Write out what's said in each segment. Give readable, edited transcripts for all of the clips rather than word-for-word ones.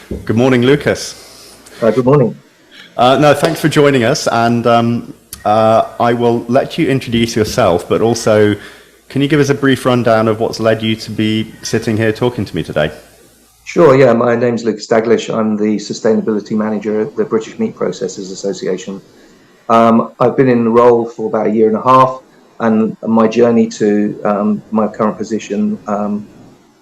Good morning, Lucas. Good morning. No, thanks for joining us, and I will let you introduce yourself, but also, can you give us a brief rundown of what's led you to be sitting here talking to me today? Sure, yeah, my name's Lucas Daglish. I'm the Sustainability Manager at the British Meat Processors Association. I've been in the role for about a year and a half, and my journey to my current position,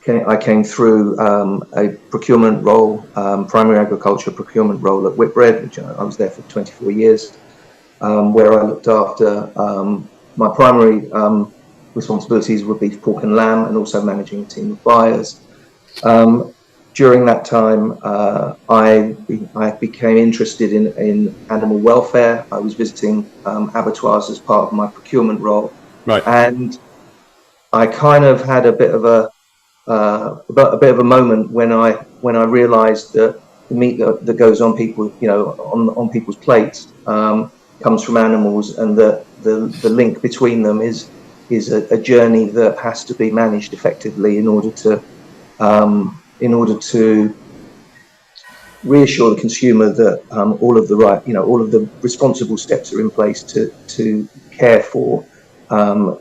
I came through a procurement role, primary agriculture procurement role at Whitbread, which I was there for 24 years, where I looked after my primary responsibilities would be pork and lamb, and also managing a team of buyers. During that time, I became interested in animal welfare. I was visiting abattoirs as part of my procurement role, Right. and I kind of had a bit of a moment when I realised that the meat that goes on people, on people's plates, comes from animals, and that the link between them is a journey that has to be managed effectively in order to reassure the consumer that all of the responsible steps are in place to care for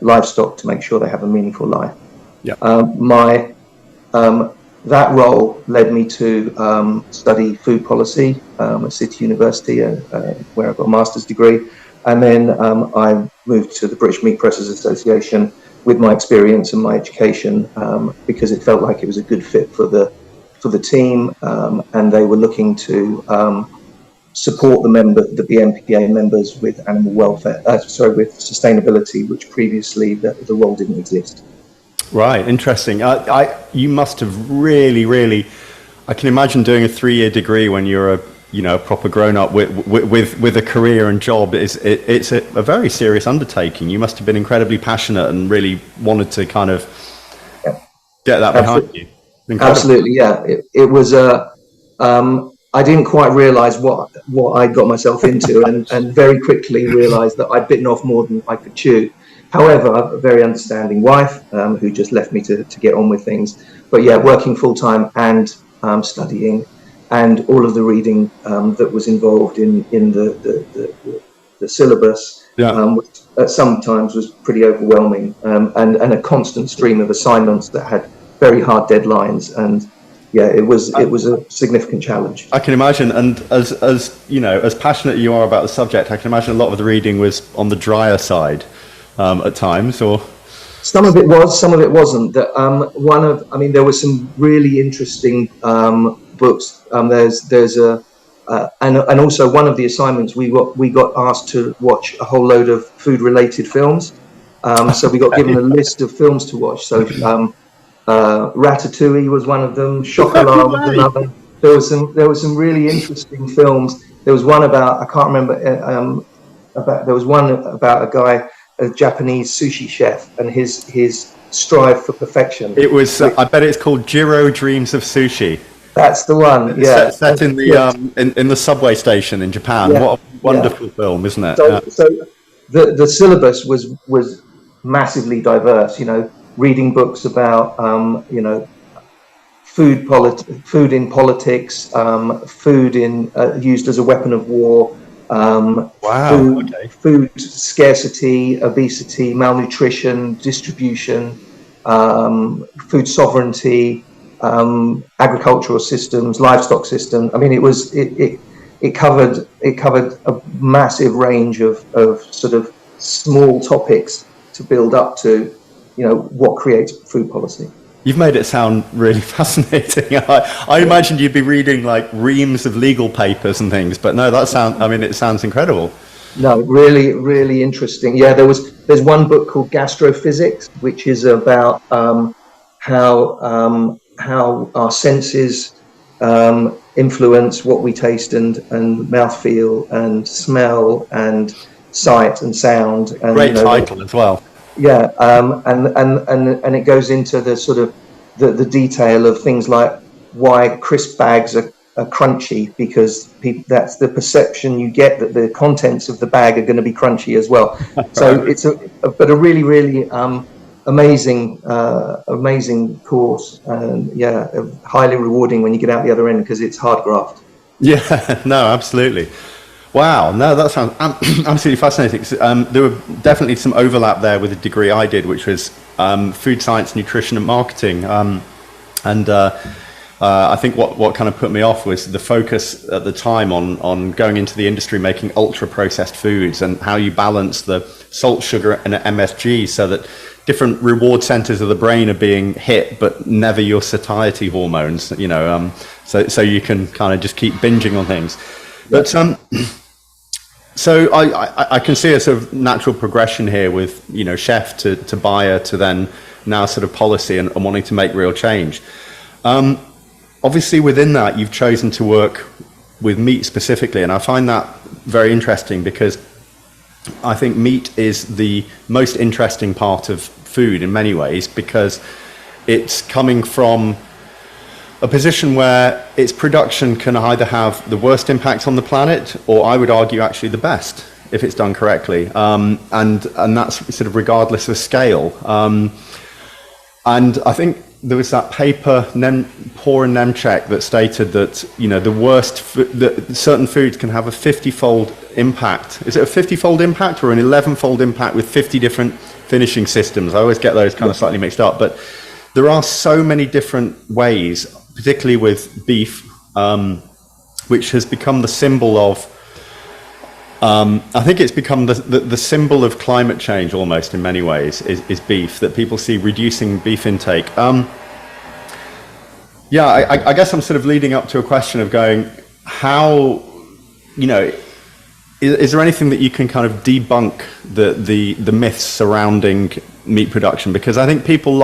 livestock to make sure they have a meaningful life. Yeah. That role led me to study food policy at City University, where I got a master's degree, and then I moved to the British Meat Processors Association with my experience and my education, because it felt like it was a good fit for the team, and they were looking to support the BMPA members with animal welfare, with sustainability, which previously the role didn't exist. Right, interesting. You must have really. I can imagine doing a 3-year degree when you're a proper grown up with a career and job. It's a very serious undertaking. You must have been incredibly passionate and really wanted to kind of get that behind you. Incredible. Absolutely, yeah. It was I didn't quite realise what I got myself into, and very quickly realised that I'd bitten off more than I could chew. However, I have a very understanding wife who just left me to get on with things. But yeah, working full time and studying, and all of the reading that was involved in the syllabus, sometimes was pretty overwhelming, and a constant stream of assignments that had very hard deadlines, and yeah, it was a significant challenge. I can imagine, and as you know, as passionate you are about the subject, I can imagine a lot of the reading was on the drier side at times, or some of it was, some of it wasn't. There were some really interesting books. And also one of the assignments we got asked to watch a whole load of food-related films. So we got given a list of films to watch. So Ratatouille was one of them. C.L.E.A.R was another. There were some really interesting films. There was one about, I can't remember. There was one about a guy, a Japanese sushi chef, and his strive for perfection. It was. I bet it's called Jiro Dreams of Sushi. That's the one. Yeah, set in the in the subway station in Japan. Yeah. What a wonderful film, isn't it? So the syllabus was massively diverse. Reading books about food in politics, food used as a weapon of war. Food scarcity, obesity, malnutrition, distribution, food sovereignty, agricultural systems, livestock system. I mean, it covered a massive range of sort of small topics to build up to, what creates food policy. You've made it sound really fascinating. I imagined you'd be reading like reams of legal papers and things, but no, it sounds incredible. No, really, really interesting. Yeah, there's one book called Gastrophysics, which is about how our senses influence what we taste and mouthfeel and smell and sight and sound. And, great title as well. Yeah, and it goes into the sort of the detail of things like why crisp bags are crunchy, because that's the perception you get, that the contents of the bag are going to be crunchy as well. So it's a really amazing course, and yeah, highly rewarding when you get out the other end because it's hard graft. Yeah, no, absolutely. Wow, no, that sounds absolutely fascinating. There were definitely some overlap there with the degree I did, which was food science, nutrition, and marketing. And I think what kind of put me off was the focus at the time on going into the industry making ultra processed foods and how you balance the salt, sugar, and MSG so that different reward centers of the brain are being hit, but never your satiety hormones. So you can kind of just keep binging on things. But so I can see a sort of natural progression here with chef to buyer to then now sort of policy and wanting to make real change. Obviously, within that, you've chosen to work with meat specifically, and I find that very interesting because I think meat is the most interesting part of food in many ways because it's coming from a position where its production can either have the worst impact on the planet, or I would argue actually the best if it's done correctly, and that's sort of regardless of scale. And I think there was that paper, Poor and Nemchek, that stated that that certain foods can have a 50-fold impact. Is it a 50-fold impact or an 11-fold impact with 50 different finishing systems? I always get those kind of slightly mixed up, but there are so many different ways, particularly with beef, which has become the symbol of. I think it's become the symbol of climate change almost in many ways is beef, that people see reducing beef intake. I guess I'm sort of leading up to a question of going, how, is there anything that you can kind of debunk the myths surrounding meat production? Because I think people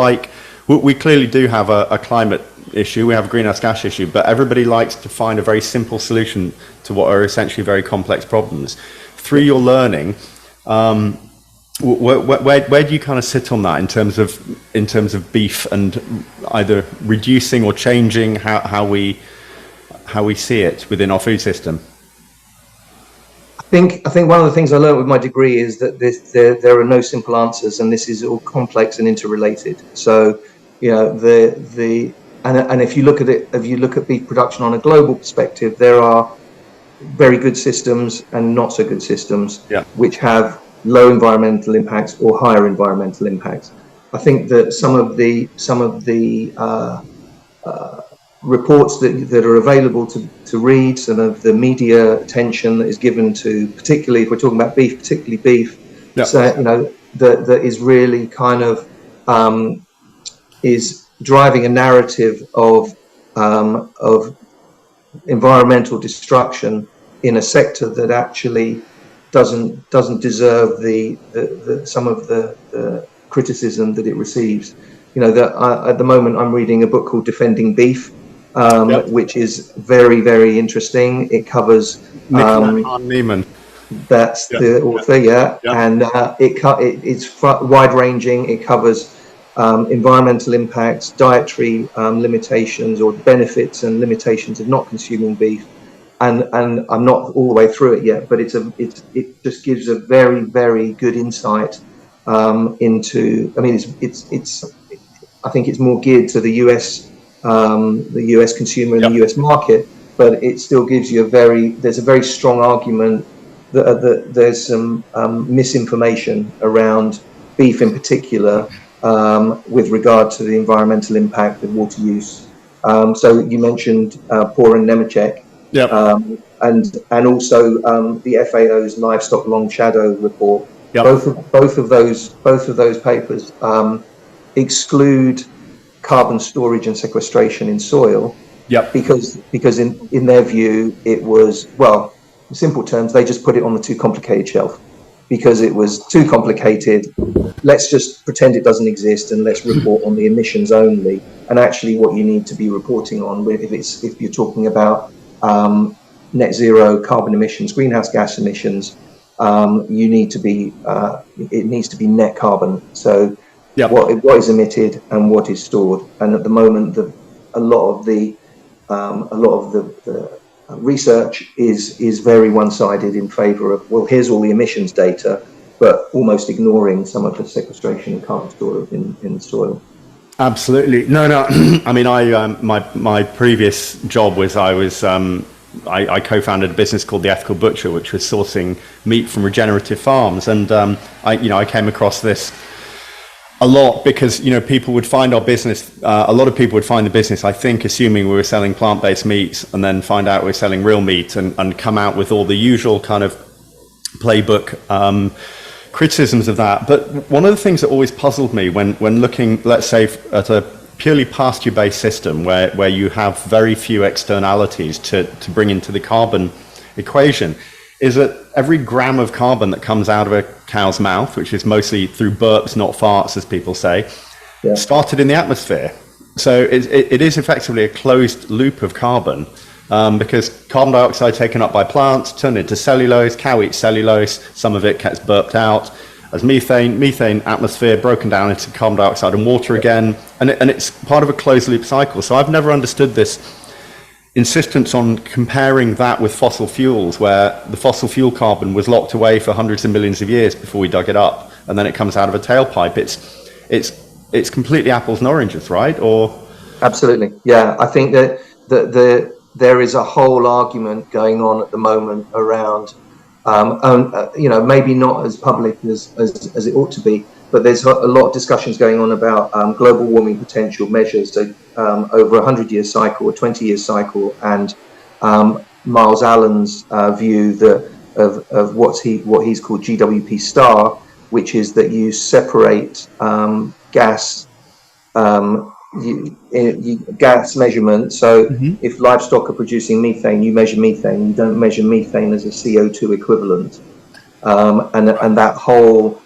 we clearly do have a climate issue, we have a greenhouse gas issue, but everybody likes to find a very simple solution to what are essentially very complex problems. Through your learning, where do you kind of sit on that in terms of beef and either reducing or changing how we see it within our food system? I think one of the things I learned with my degree is that there are no simple answers, and this is all complex and interrelated. So, and if you look at beef production on a global perspective, there are very good systems and not so good systems, which have low environmental impacts or higher environmental impacts. I think that some of the reports that are available to read, some of the media attention that is given to, particularly if we're talking about beef, particularly beef, that is really kind of is driving a narrative of environmental destruction in a sector that actually doesn't deserve some of the criticism that it receives. At the moment I'm reading a book called Defending Beef, which is very, very interesting. It covers Michelin. That's the author, and it's wide ranging. It covers environmental impacts, dietary limitations, or benefits and limitations of not consuming beef. And I'm not all the way through it yet, but it just gives a very, very good insight into. I mean, I think it's more geared to the US consumer and the US market, but it still gives you there's a very strong argument that there's some misinformation around beef in particular with regard to the environmental impact of water use. So you mentioned Poor and Nemechek, and also the FAO's livestock long shadow report. Both of those papers exclude carbon storage and sequestration in soil, because in their view it was, well, in simple terms, they just put it on the too complicated shelf because it was too complicated. Let's just pretend it doesn't exist and let's report on the emissions only. And actually what you need to be reporting on, if you're talking about net zero carbon emissions, greenhouse gas emissions, it needs to be net carbon. So what is emitted and what is stored. And at the moment, a lot of the research is very one-sided in favour of, well, here's all the emissions data, but almost ignoring some of the sequestration and carbon store in the soil. Absolutely. No, no. I mean, my previous job was I co-founded a business called The Ethical Butcher, which was sourcing meat from regenerative farms, and I came across this a lot because people would find our business. A lot of people would find the business, I think, assuming we were selling plant-based meats, and then find out we're selling real meat, and come out with all the usual kind of playbook criticisms of that. But one of the things that always puzzled me when looking, let's say, at a purely pasture-based system where you have very few externalities to bring into the carbon equation, is that every gram of carbon that comes out of a cow's mouth, which is mostly through burps, not farts, as people say, started in the atmosphere. So it is effectively a closed loop of carbon, because carbon dioxide taken up by plants, turned into cellulose, cow eats cellulose, some of it gets burped out as methane, atmosphere, broken down into carbon dioxide and water again, and it's part of a closed loop cycle. So I've never understood this insistence on comparing that with fossil fuels, where the fossil fuel carbon was locked away for hundreds of millions of years before we dug it up, and then it comes out of a tailpipe. It's completely apples and oranges, right? Or absolutely, yeah. I think that there is a whole argument going on at the moment around, maybe not as public as it ought to be, but there's a lot of discussions going on about global warming potential measures over a 100-year cycle, a 20-year cycle, and Miles Allen's view of what he's called GWP*, which is that you separate gas. Gas measurement. So if livestock are producing methane, you measure methane. You don't measure methane as a CO2 equivalent. And that whole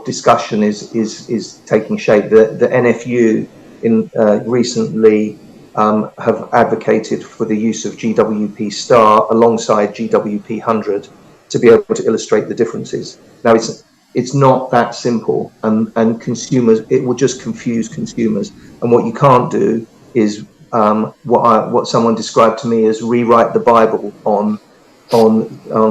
discussion is taking shape. The NFU recently have advocated for the use of GWP* alongside GWP100 to be able to illustrate the differences. Now it's not that simple, and consumers, it will just confuse consumers. And what you can't do is what someone described to me as rewrite the Bible on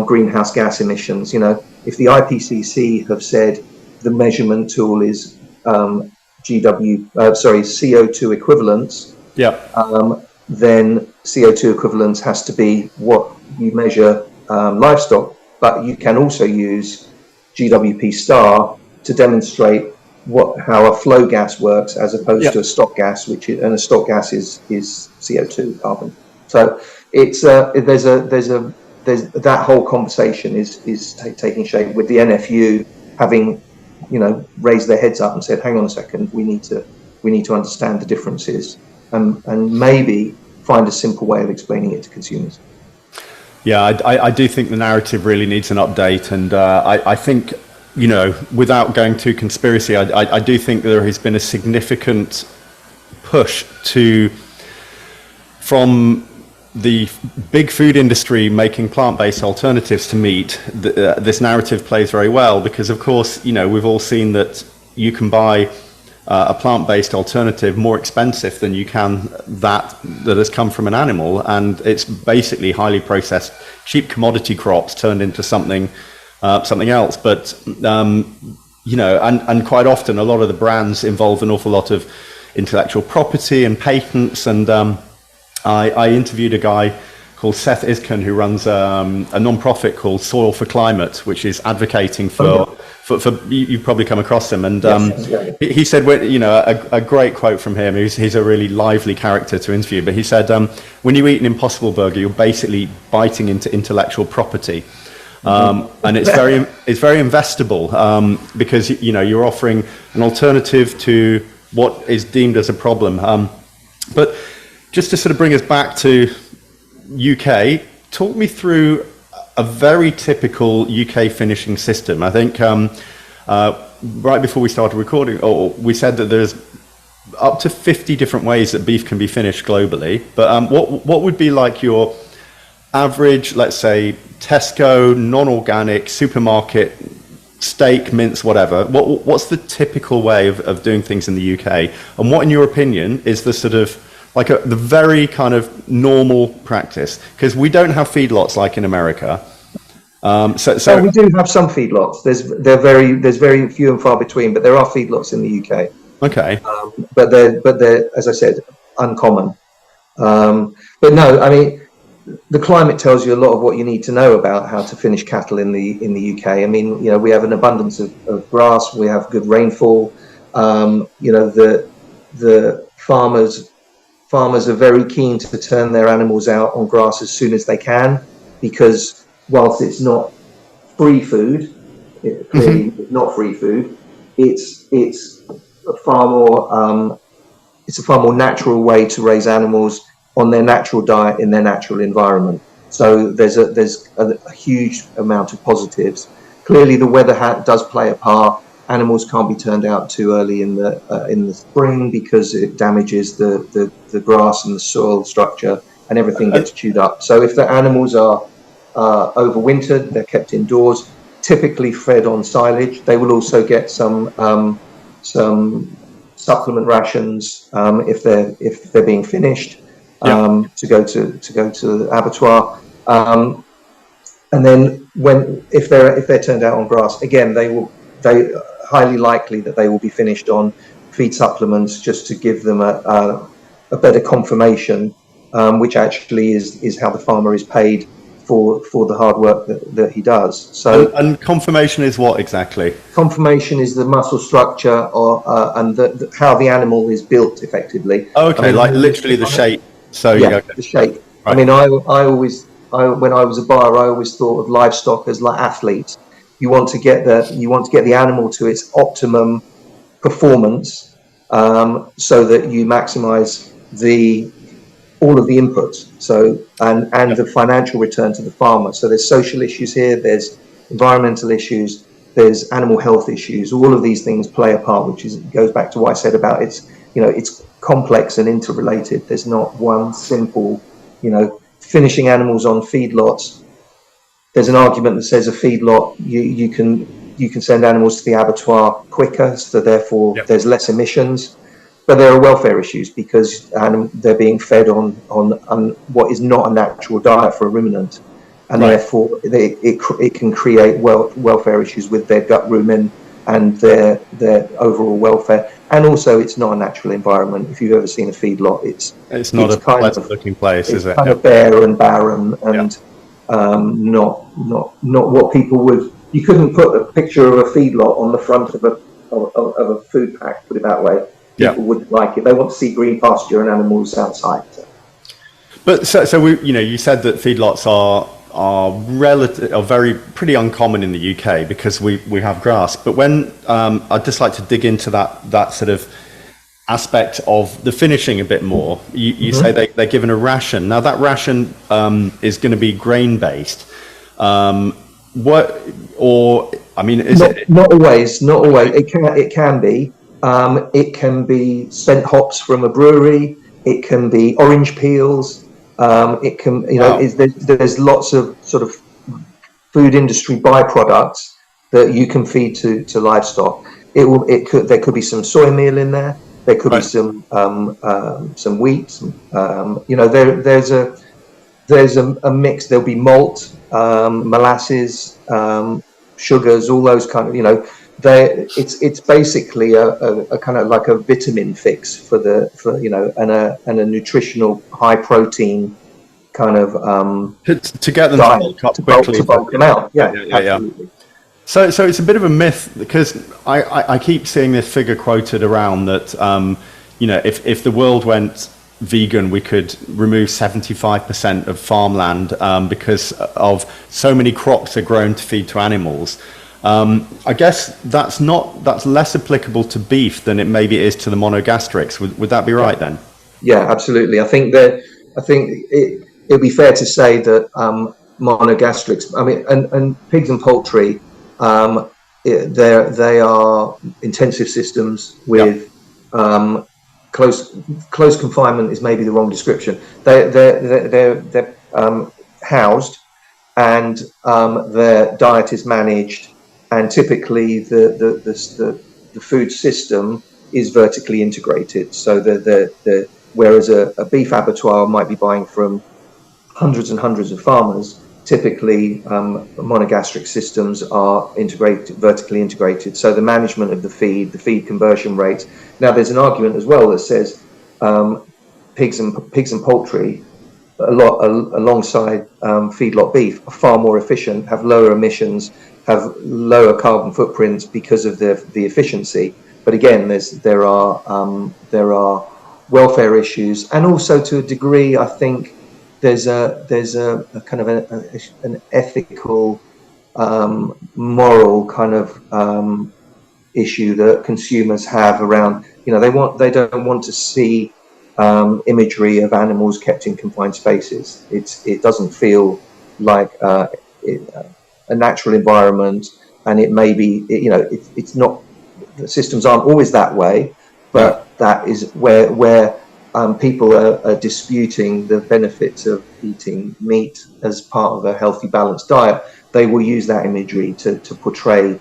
greenhouse gas emissions. If the IPCC have said the measurement tool is CO2 equivalents, then CO2 equivalents has to be what you measure livestock, but you can also use GWP* to demonstrate how a flow gas works as opposed to a stock gas, and a stock gas is CO2 carbon. So it's there's that whole conversation is taking shape, with the NFU having raised their heads up and said, hang on a second, we need to understand the differences and maybe find a simple way of explaining it to consumers. Yeah, I do think the narrative really needs an update, and I think, without going too conspiracy, I do think there has been a significant push from the big food industry making plant-based alternatives to meat. This narrative plays very well because, of course, we've all seen that you can buy a plant-based alternative more expensive than you can that has come from an animal, and it's basically highly processed, cheap commodity crops turned into something else. But and quite often a lot of the brands involve an awful lot of intellectual property and patents. And I interviewed a guy called Seth Isken, who runs a non-profit called Soil for Climate, which is advocating for you've probably come across him, and he said, a great quote from him. He's a really lively character to interview, but he said, when you eat an Impossible Burger, you're basically biting into intellectual property, and it's very investable, because you're offering an alternative to what is deemed as a problem. But just to sort of bring us back to UK, talk me through a very typical UK finishing system. I think right before we started recording, we said that there's up to 50 different ways that beef can be finished globally. But what would be like your average, let's say, Tesco, non-organic, supermarket, steak, mince, whatever? What's the typical way of doing things in the UK? And what, in your opinion, is the sort of like the very kind of normal practice? Because we don't have feedlots like in America. So we do have some feedlots. There's very few and far between, but there are feedlots in the UK. Okay. But they're, as I said, uncommon. But no, I mean, the climate tells you a lot of what you need to know about how to finish cattle in the UK. I mean, you know, we have an abundance of grass. We have good rainfall. You know, the farmers are very keen to turn their animals out on grass as soon as they can, because whilst it's not free food, it clearly is not free food. It's a far more it's a far more natural way to raise animals on their natural diet in their natural environment. So there's a huge amount of positives. Clearly, the weather does play a part. Animals can't be turned out too early in the spring because it damages the grass and the soil structure, and everything gets chewed up. So if the animals are overwintered, they're kept indoors, typically fed on silage. They will also get some supplement rations if they're being finished to go to the abattoir. And then if they're turned out on grass, again, they highly likely that they will be finished on feed supplements, just to give them a better confirmation, which actually is how the farmer is paid for the hard work that he does. So and confirmation is what exactly? Confirmation is the muscle structure and how the animal is built effectively. Okay, I mean, like literally the shape. So yeah, the shape. Right. I mean, when I was a buyer, I always thought of livestock as like athletes. You want to get the animal to its optimum performance, so that you maximize all of the inputs. So and the financial return to the farmer. So there's social issues here. There's environmental issues. There's animal health issues. All of these things play a part, which goes back to what I said about it's complex and interrelated. There's not one simple, finishing animals on feedlots. There's an argument that says a feedlot, you can send animals to the abattoir quicker, so therefore there's less emissions. But there are welfare issues because they're being fed on what is not a natural diet for a ruminant, and therefore it can create welfare issues with their gut rumen and their overall welfare. And also, it's not a natural environment. If you've ever seen a feedlot, it's not a pleasant looking place, is it? It's kind of bare and barren and not what people would. You couldn't put a picture of a feedlot on the front of a food pack. Put it that way. People wouldn't like it. They want to see green pasture and animals outside. But so we, you said that feedlots are pretty uncommon in the UK because we have grass. But when I'd just like to dig into that sort of aspect of the finishing a bit more. You say they're given a ration. Now that ration is going to be grain based. Not always. It can be. It can be spent hops from a brewery. It can be orange peels. It can, there's lots of sort of food industry byproducts that you can feed to livestock. There could be some soy meal in there. There could be some wheat. There's a mix. There'll be malt, molasses, sugars, all those kind of, it's basically a kind of like a vitamin fix and a nutritional high protein kind of to get them to bulk up quickly, to bulk them out. Absolutely. So it's a bit of a myth because I keep seeing this figure quoted around that if the world went vegan, we could remove 75% of farmland because of so many crops are grown to feed to animals. I guess that's less applicable to beef than it maybe is to the monogastrics. Would that be right then? Yeah, absolutely. I think it'd be fair to say that monogastrics. I mean, and pigs and poultry, they are intensive systems with close confinement is maybe the wrong description. They're housed, and their diet is managed. And typically, the food system is vertically integrated. So whereas a beef abattoir might be buying from hundreds and hundreds of farmers, typically monogastric systems are vertically integrated. So the management of the feed conversion rates. Now, there's an argument as well that says pigs and poultry, alongside feedlot beef, are far more efficient, have lower emissions, have lower carbon footprints because of the efficiency. But again, there are welfare issues, and also to a degree, I think there's a kind of an ethical, moral kind of issue that consumers have around, they don't want to see imagery of animals kept in confined spaces. It doesn't feel like a natural environment, and it may be, it's not, the systems aren't always that way, but that is where people are disputing the benefits of eating meat as part of a healthy, balanced diet. They will use that imagery to portray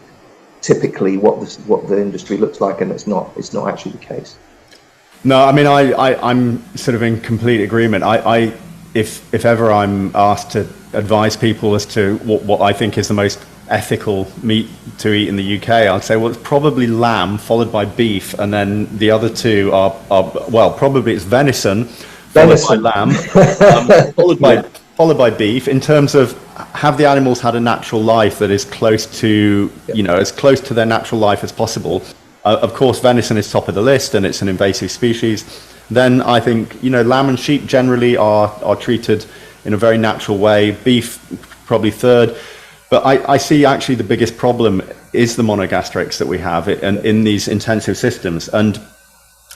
typically what the industry looks like, and it's not actually the case. No, I mean, I'm sort of in complete agreement. If ever I'm asked to advise people as to what I think is the most ethical meat to eat in the UK, I'd say, well, it's probably lamb, followed by beef, and then the other two are well, probably it's venison, followed by lamb, followed by beef. In terms of, have the animals had a natural life that is close to, as close to their natural life as possible? Of course, venison is top of the list, and it's an invasive species. Then I think, lamb and sheep generally are treated in a very natural way. Beef probably third. But I see actually the biggest problem is the monogastrics that we have in these intensive systems. And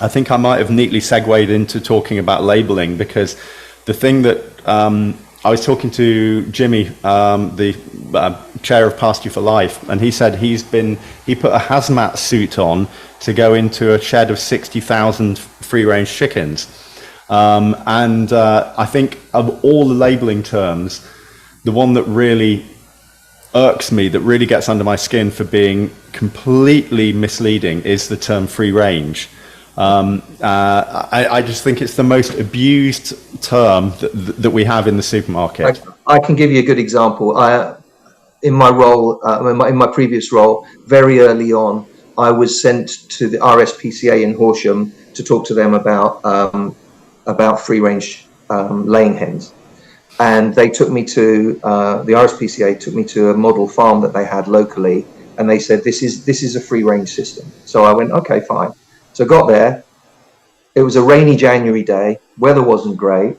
I think I might have neatly segued into talking about labeling, because the thing that I was talking to Jimmy, the chair of Pasture for Life, and he said he put a hazmat suit on to go into a shed of 60,000 free-range chickens. And I think of all the labeling terms, the one that really irks me, that really gets under my skin for being completely misleading, is the term free range. I just think it's the most abused term that we have in the supermarket. I can give you a good example. In my role, in my previous role, very early on, I was sent to the RSPCA in Horsham to talk to them about free range laying hens. And they took me to the RSPCA took me to a model farm that they had locally, and they said, this is a free range system. So I went, okay, fine. So I got there. It was a rainy January day. Weather wasn't great.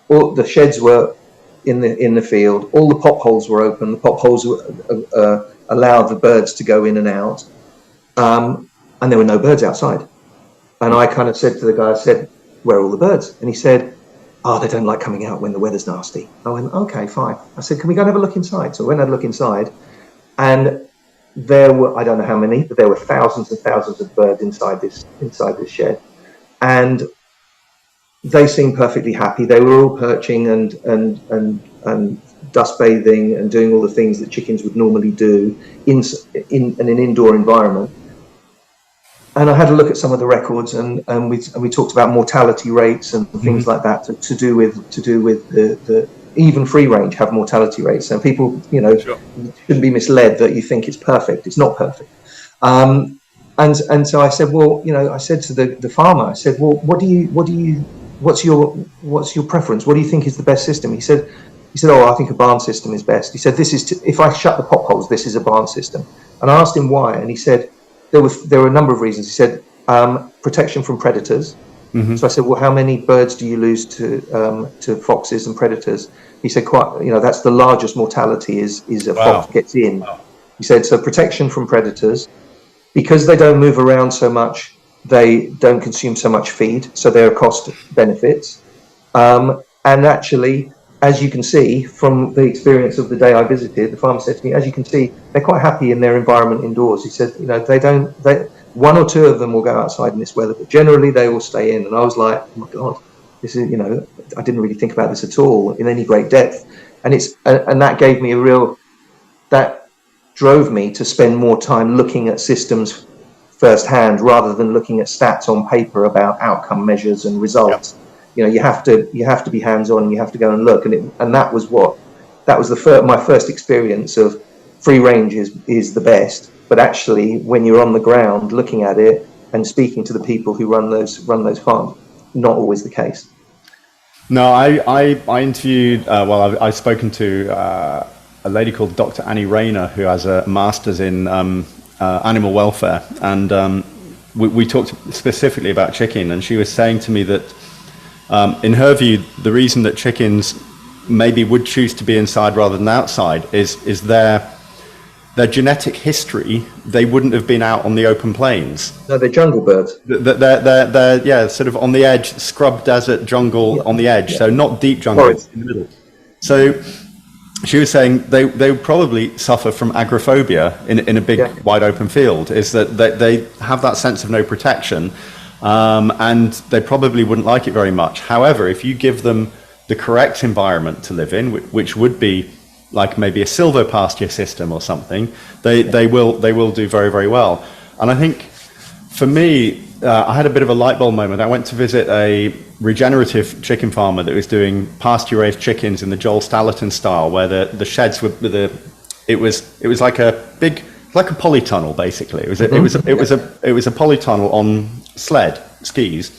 All the sheds were in the field. All the pop holes were open. The pop holes allowed the birds to go in and out, and there were no birds outside. And I kind of said to the guy, I said, where are all the birds? And he said, oh, they don't like coming out when the weather's nasty. I went, okay, fine. I said, can we go and have a look inside? So I went and had a look inside, and there were, I don't know how many, but there were thousands and thousands of birds inside this shed. And they seemed perfectly happy. They were all perching and dust bathing and doing all the things that chickens would normally do in an indoor environment. And I had a look at some of the records, and we talked about mortality rates and things like that to do with the even free range have mortality rates. And people, shouldn't be misled that you think it's perfect. It's not perfect. And so I said, well, I said to the farmer, I said, well, what's your preference? What do you think is the best system? He said, oh, I think a barn system is best. He said, if I shut the pop holes, this is a barn system. And I asked him why, and he said, there were a number of reasons. He said, protection from predators. So I said, well, how many birds do you lose to foxes and predators? He said, that's the largest mortality is a fox gets in. Wow. He said, so protection from predators, because they don't move around so much, they don't consume so much feed, so there are cost benefits. And actually, as you can see from the experience of the day I visited, the farmer said to me, as you can see, they're quite happy in their environment indoors. He said, one or two of them will go outside in this weather, but generally they will stay in. And I was like, oh my God, this is, I didn't really think about this at all in any great depth. And that gave me that drove me to spend more time looking at systems firsthand rather than looking at stats on paper about outcome measures and results. Yep. You have to be hands-on, and you have to go and look, and that was what that was my first experience of free range is the best. But actually, when you're on the ground looking at it and speaking to the people who run those farms, not always the case. No, I interviewed, I've spoken to a lady called Dr. Annie Rayner, who has a master's in animal welfare. And we talked specifically about chicken. And she was saying to me that, in her view, the reason that chickens maybe would choose to be inside rather than outside is their genetic history. They wouldn't have been out on the open plains. No, they're jungle birds. They're sort of on the edge, scrub desert jungle on the edge. So not deep jungle in the middle. So she was saying they would probably suffer from agoraphobia in a big wide open field. Is that they have that sense of no protection, and they probably wouldn't like it very much. However, if you give them the correct environment to live in, which would be like maybe a silvopasture system or something, they will do very, very well. And I think for me, I had a bit of a light bulb moment. I went to visit a regenerative chicken farmer that was doing pasture raised chickens in the Joel Stallaton style, where the sheds were it was like a polytunnel basically. It was a polytunnel on skis,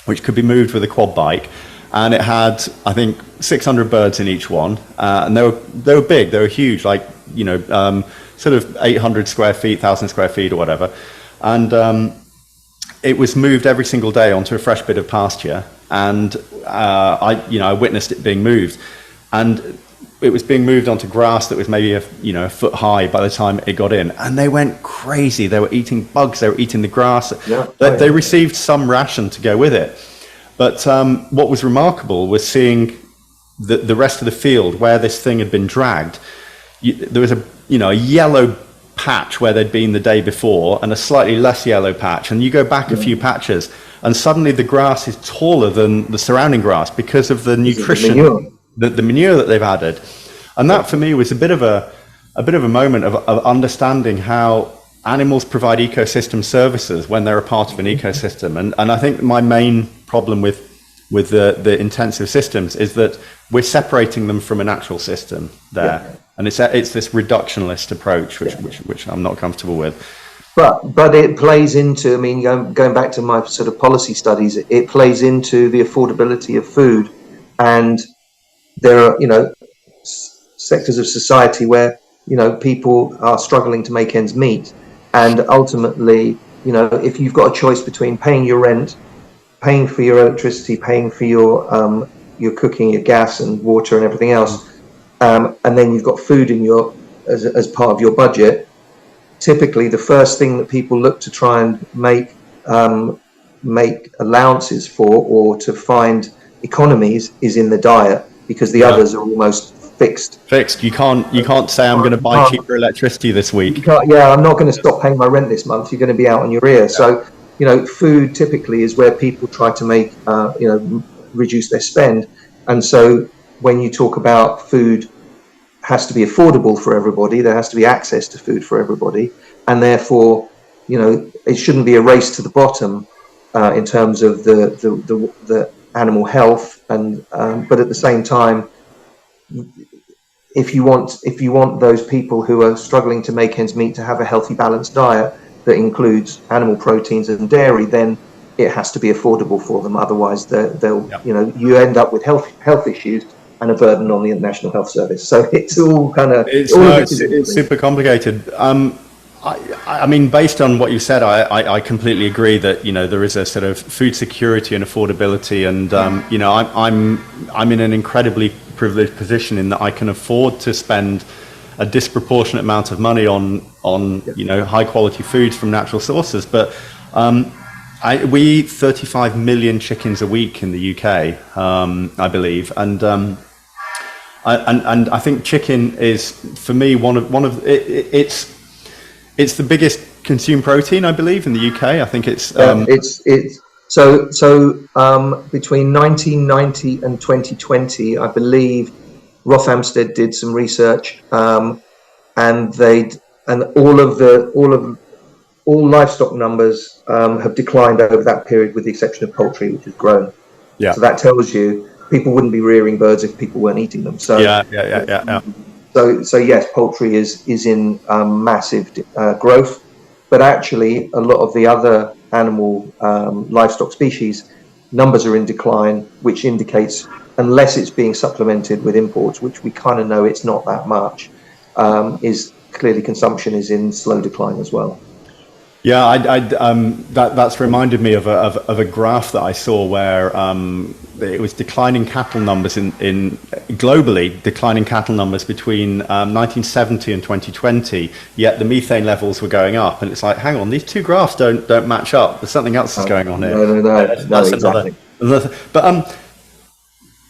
which could be moved with a quad bike. And it had, I think, 600 birds in each one, and they were big, they were huge, like sort of 800 square feet, 1,000 square feet, or whatever. And it was moved every single day onto a fresh bit of pasture, and I witnessed it being moved, and it was being moved onto grass that was maybe a foot high by the time it got in, and they went crazy. They were eating bugs, they were eating the grass. They received some ration to go with it. But what was remarkable was seeing the rest of the field where this thing had been dragged. There was a yellow patch where they'd been the day before, and a slightly less yellow patch. And you go back a few patches, and suddenly the grass is taller than the surrounding grass because of the nutrition, the manure that they've added. And that for me was a bit of a moment of understanding how animals provide ecosystem services when they're a part of an ecosystem. And I think my main problem with the intensive systems is that we're separating them from a natural system there. And it's this reductionist approach, which I'm not comfortable with. But it plays into, I mean, going back to my sort of policy studies, it plays into the affordability of food. And there are, sectors of society where, people are struggling to make ends meet. And ultimately, if you've got a choice between paying your rent, paying for your electricity, paying for your cooking, your gas and water and everything else, and then you've got food in as part of your budget, typically the first thing that people look to try and make allowances for, or to find economies, is in the diet, because the others are almost fixed. You can't say I'm going to buy cheaper electricity this week. I'm not going to stop paying my rent this month. You're going to be out on your ear. So, food typically is where people try to make, reduce their spend. And so when you talk about food has to be affordable for everybody, there has to be access to food for everybody. And therefore, it shouldn't be a race to the bottom in terms of the animal health. And but at the same time, if you want those people who are struggling to make ends meet to have a healthy, balanced diet that includes animal proteins and dairy, then it has to be affordable for them. Otherwise, they'll you end up with health issues and a burden on the National Health Service. So it's all kind of it's super complicated. I mean, based on what you said, I completely agree that there is a sort of food security and affordability, and I'm in an incredibly privileged position in that I can afford to spend a disproportionate amount of money on high quality foods from natural sources. But we eat 35 million chickens a week in the UK, I believe, and I think chicken is, for me, it's the biggest consumed protein, I believe, in the UK. I think it's between 1990 and 2020, I believe Rothamsted did some research, and all livestock numbers have declined over that period, with the exception of poultry, which has grown. So that tells you people wouldn't be rearing birds if people weren't eating them. So yeah. so yes, poultry is in massive growth, but actually a lot of the other animal livestock species numbers are in decline, which indicates, unless it's being supplemented with imports, which we kind of know it's not that much, is clearly consumption is in slow decline as well. Yeah, that's reminded me of a graph that I saw where it was declining cattle numbers in globally, declining cattle numbers between 1970 and 2020. Yet the methane levels were going up, and it's like, hang on, these two graphs don't match up. There's something else is going on here. No, exactly. But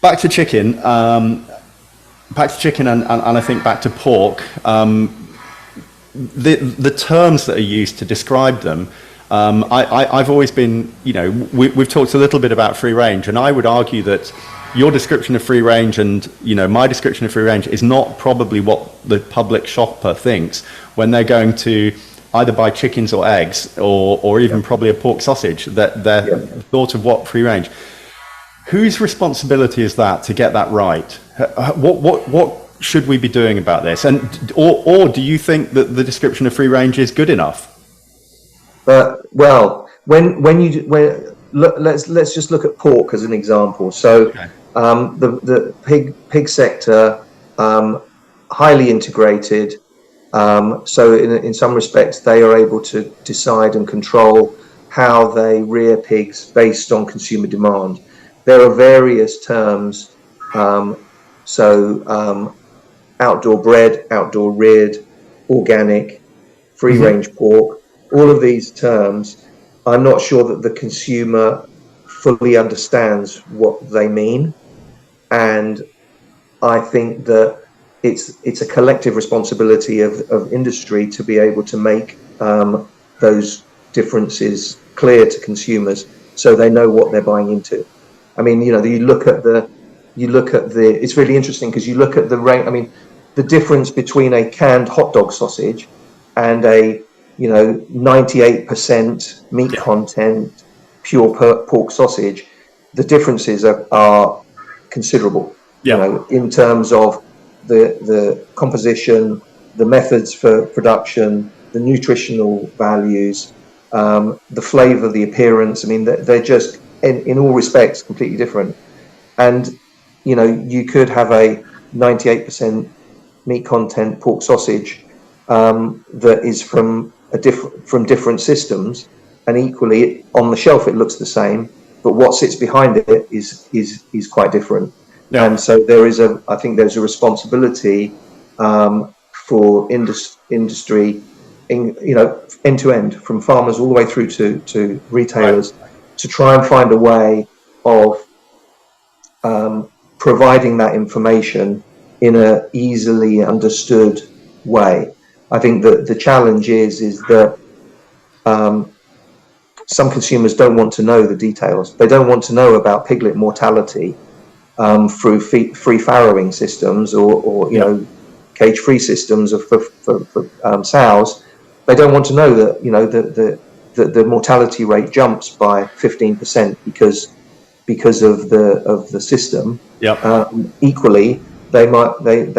back to chicken. And I think back to pork. The terms that are used to describe them, I've always been, we've talked a little bit about free range, and I would argue that your description of free range and, my description of free range is not probably what the public shopper thinks when they're going to either buy chickens or eggs or even probably a pork sausage, that their thought of what free range. Whose responsibility is that to get that right? What should we be doing about this? And or do you think that the description of free range is good enough? Well, let's just look at pork as an example. So the pig sector, highly integrated. So in some respects, they are able to decide and control how they rear pigs based on consumer demand. There are various terms. Outdoor bred, outdoor reared, organic, free range pork, all of these terms, I'm not sure that the consumer fully understands what they mean. And I think that it's a collective responsibility of industry to be able to make those differences clear to consumers so they know what they're buying into. I mean, you look at the, it's really interesting because you look at the range. I mean, the difference between a canned hot dog sausage and a 98% meat content pure pork sausage, the differences are considerable. In terms of the composition, the methods for production, the nutritional values, the flavor, the appearance. I mean, they're just in all respects completely different. And you could have a 98% meat content pork sausage that is from different systems, and equally on the shelf it looks the same, but what sits behind it is quite different. And so I think there's a responsibility for industry, end to end, from farmers all the way through to retailers, to try and find a way of providing that information in a easily understood way. I think that the challenge is that some consumers don't want to know the details. They don't want to know about piglet mortality through free farrowing systems or cage-free systems for sows. They don't want to know that the mortality rate jumps by 15% because of the system. Equally, they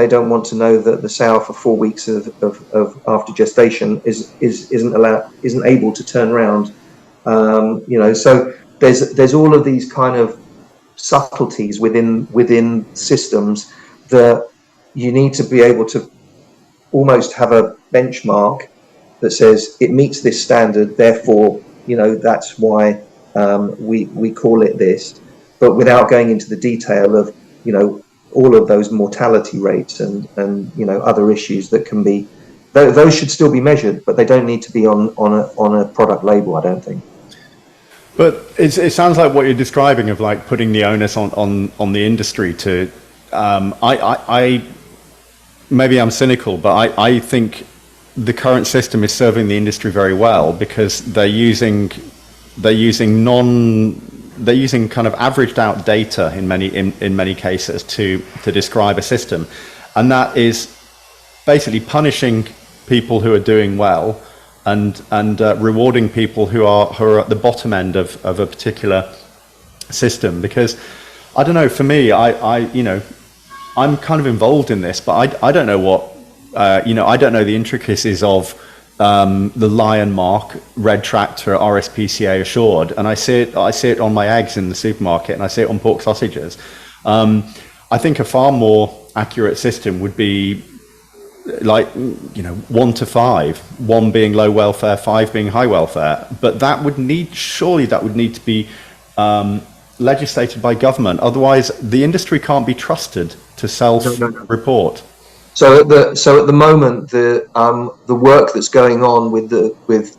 don't want to know that the sow for 4 weeks of after gestation isn't able to turn around. So there's all of these kind of subtleties within systems that you need to be able to almost have a benchmark that says it meets this standard, therefore that's why we call it this, but without going into the detail of all of those mortality rates and other issues that can be. Those should still be measured, but they don't need to be on a product label, I don't think. But it sounds like what you're describing of like putting the onus on the industry to. I maybe I'm cynical, but I think the current system is serving the industry very well because they're using kind of averaged out data in many cases to describe a system, and that is basically punishing people who are doing well and rewarding people who are at the bottom end of a particular system. Because I don't know. For me, you know, I'm kind of involved in this, but I don't know what, you know, I don't know the intricacies of the Lion Mark Red Tractor RSPCA Assured, and I see it on my eggs in the supermarket, and I see it on pork sausages. I think a far more accurate system would be like, you know, 1 to 5, 1 being low welfare, 5 being high welfare. But that would need, surely that would need to be legislated by government. Otherwise, the industry can't be trusted to self-report. So at the moment, the work that's going on with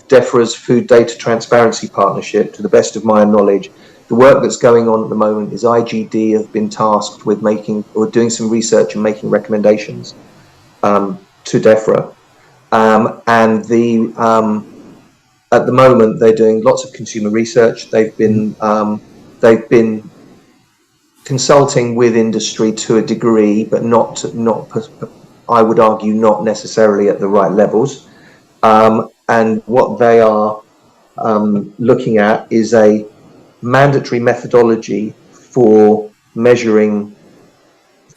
DEFRA's Food Data Transparency Partnership, to the best of my knowledge, the work that's going on at the moment is IGD have been tasked with making or doing some research and making recommendations to DEFRA, and at the moment they're doing lots of consumer research. They've been consulting with industry to a degree, but not I would argue not necessarily at the right levels. And what they are looking at is a mandatory methodology for measuring,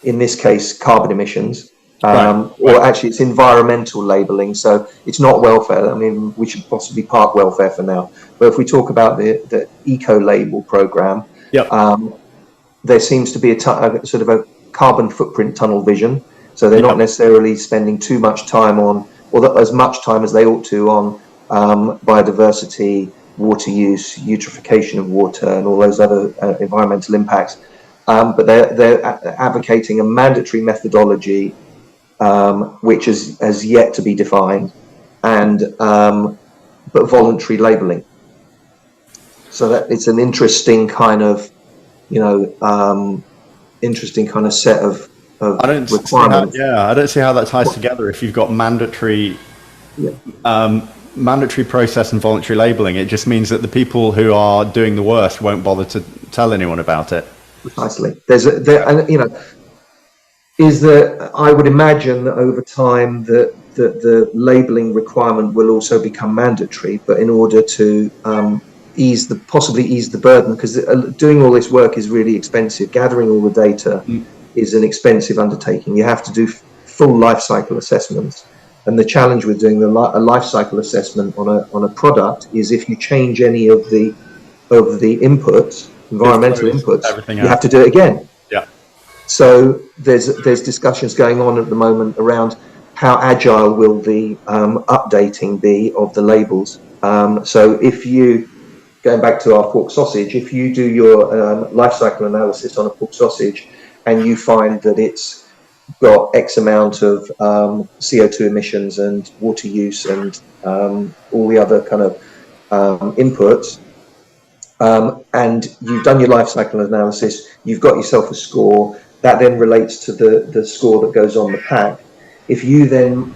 in this case, carbon emissions. Or actually it's environmental labeling, so it's not welfare. I mean, we should possibly park welfare for now, but if we talk about the eco-label program, there seems to be a sort of a carbon footprint tunnel vision, so they're not necessarily spending too much time on, or as much time as they ought to, on biodiversity, water use, eutrophication of water, and all those other environmental impacts, but they're advocating a mandatory methodology which has yet to be defined, and but voluntary labeling. So that it's an interesting kind of, you know, interesting kind of set of requirements. I don't see how that ties together. If you've got mandatory process and voluntary labeling, it just means that the people who are doing the worst won't bother to tell anyone about it. Precisely. And you know, is that I would imagine that over time that the labeling requirement will also become mandatory, but in order to possibly ease the burden, because doing all this work is really expensive. Gathering all the data is an expensive undertaking. You have to do full life cycle assessments, and the challenge with doing a life cycle assessment on a product is if you change any of the inputs, environmental inputs, you have to do it again. So there's discussions going on at the moment around how agile will the updating be of the labels. So if you, going back to our pork sausage, if you do your life cycle analysis on a pork sausage and you find that it's got X amount of CO2 emissions and water use and all the other kind of inputs, and you've done your life cycle analysis, you've got yourself a score, that then relates to the score that goes on the pack. If you then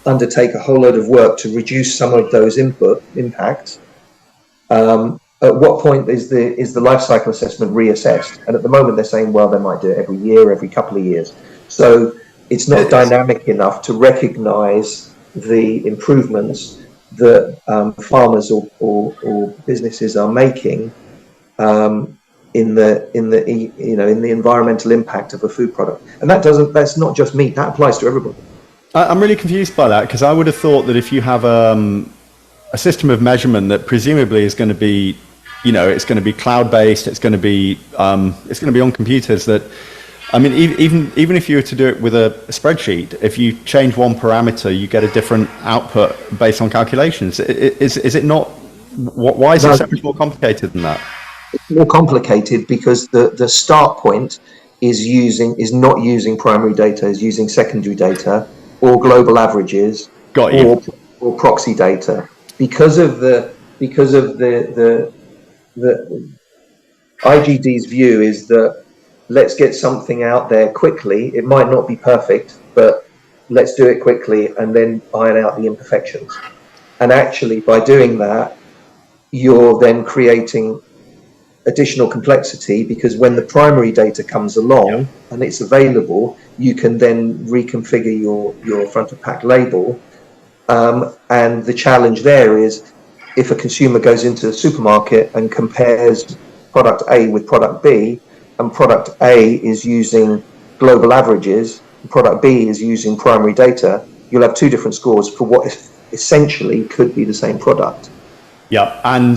undertake a whole load of work to reduce some of those impacts, at what point is the life cycle assessment reassessed? And at the moment they're saying, well, they might do it every year, every couple of years. So it's not dynamic enough to recognize the improvements that farmers or businesses are making in the environmental impact of a food product. And that's not just meat, that applies to everybody. I'm really confused by that, because I would have thought that if you have a system of measurement that presumably is going to be, you know, it's going to be cloud-based, it's going to be on computers, that, I mean, even if you were to do it with a spreadsheet, if you change one parameter, you get a different output based on calculations. Is it not? Why is it so much more complicated than that? It's more complicated because the start point is not using primary data, is using secondary data or global averages or proxy data. Because of the IGD's view is that let's get something out there quickly. It might not be perfect, but let's do it quickly and then iron out the imperfections. And actually, by doing that, you're then creating additional complexity, because when the primary data comes along and it's available, you can then reconfigure your front of pack label. And the challenge there is, if a consumer goes into the supermarket and compares product A with product B, and product A is using global averages, and product B is using primary data, you'll have two different scores for what essentially could be the same product. Yeah, and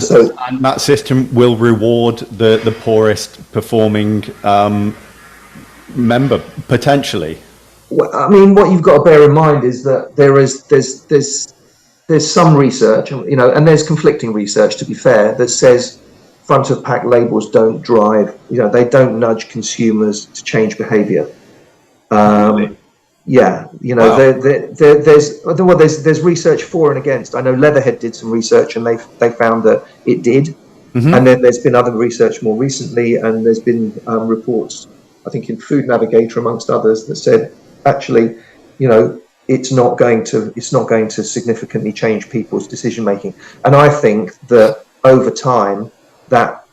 that system will reward the poorest performing member potentially. Well, I mean, what you've got to bear in mind is that there's some research, you know, and there's conflicting research, to be fair, that says front of pack labels don't drive, you know, they don't nudge consumers to change behaviour. Yeah, you know, Wow. there's research for and against. I know Leatherhead did some research and they found that it did. And then there's been other research more recently, and there's been reports, I think in Food Navigator amongst others, that said actually, you know, it's not going to significantly change people's decision making. And I think that over time, that